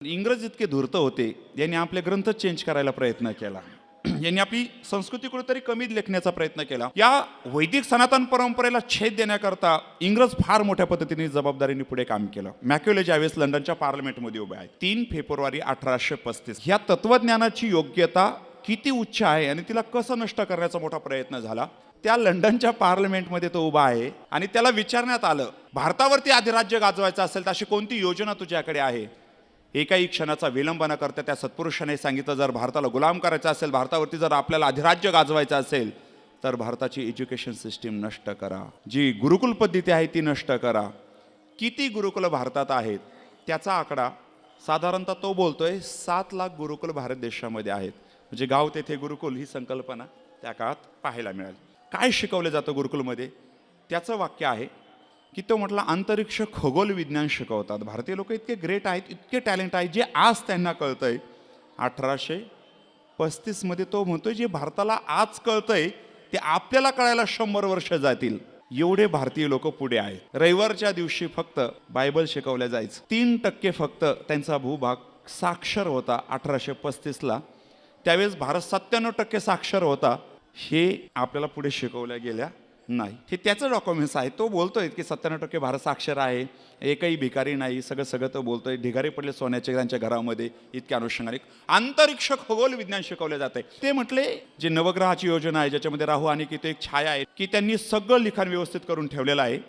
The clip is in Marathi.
इंग्रज इतके धूर्त होते, यांनी आपले ग्रंथ चेंज करायला प्रयत्न केला. यांनी आपली संस्कृती कुठेतरी कमी लेखण्याचा प्रयत्न केला. या वैदिक सनातन परंपरेला छेद देण्याकरता इंग्रज फार मोठ्या पद्धतीने जबाबदारीने पुढे काम केलं. मॅक्युले ज्यावेळेस लंडनच्या पार्लमेंटमध्ये उभे आहेत 3 फेब्रुवारी 1835, ह्या तत्वज्ञानाची योग्यता किती उच्च आहे आणि तिला कसं नष्ट करण्याचा मोठा प्रयत्न झाला. त्या लंडनच्या पार्लमेंटमध्ये तो उभा आहे आणि त्याला विचारण्यात आलं, भारतावरती अधिराज्य गाजवायचं असेल तर अशी कोणती योजना तुझ्याकडे आहे. एकाही क्षणाचा विलंब न करता त्या सत्पुरुषाने सांगितलं, जर भारताला गुलाम करायचं असेल, भारतावरती जर आपल्याला अधिराज्य गाजवायचं असेल तर भारताची एज्युकेशन सिस्टीम नष्ट करा, जी गुरुकुल पद्धती आहे ती नष्ट करा. किती गुरुकुल भारतात आहेत त्याचा आकडा साधारणतः तो बोलतोय 7 लाख गुरुकुल भारत देशामध्ये आहेत. म्हणजे गाव तेथे गुरुकुल ही संकल्पना त्या काळात पाहायला मिळाली. काय शिकवलं जातं गुरुकुलमध्ये त्याचं वाक्य आहे की तो म्हटला, अंतरिक्ष खगोल विज्ञान शिकवतात. भारतीय लोक इतके ग्रेट आहेत, इतके टॅलेंट आहेत, जे आज त्यांना कळतंय. 1835 मध्ये तो म्हणतोय, जे भारताला आज कळतंय ते आपल्याला कळायला 100 वर्ष जातील. एवढे भारतीय लोक पुढे आहेत. रविवारच्या दिवशी फक्त बायबल शिकवल्या जायचं. 3% फक्त त्यांचा भूभाग साक्षर होता 1835ला. त्यावेळेस भारत 97% साक्षर होता. हे आपल्याला पुढे शिकवल्या गेल्या नाही. हे त्याचं डॉक्युमेंट्स आहे. तो बोलतोय की 97% भारत साक्षर आहे, एकही भिकारी नाही, सगळं तो बोलतोय. ढिगारे पडले सोन्याचे त्यांच्या घरामध्ये. इतक्या अनुषंगाने अंतरिक्ष खगोल विज्ञान शिकवले जाते. ते म्हटले, जे नवग्रहाची योजना आहे ज्याच्यामध्ये राहू आणि की ते एक छाया आहे, की त्यांनी सगळं लिखाण व्यवस्थित करून ठेवलेलं आहे.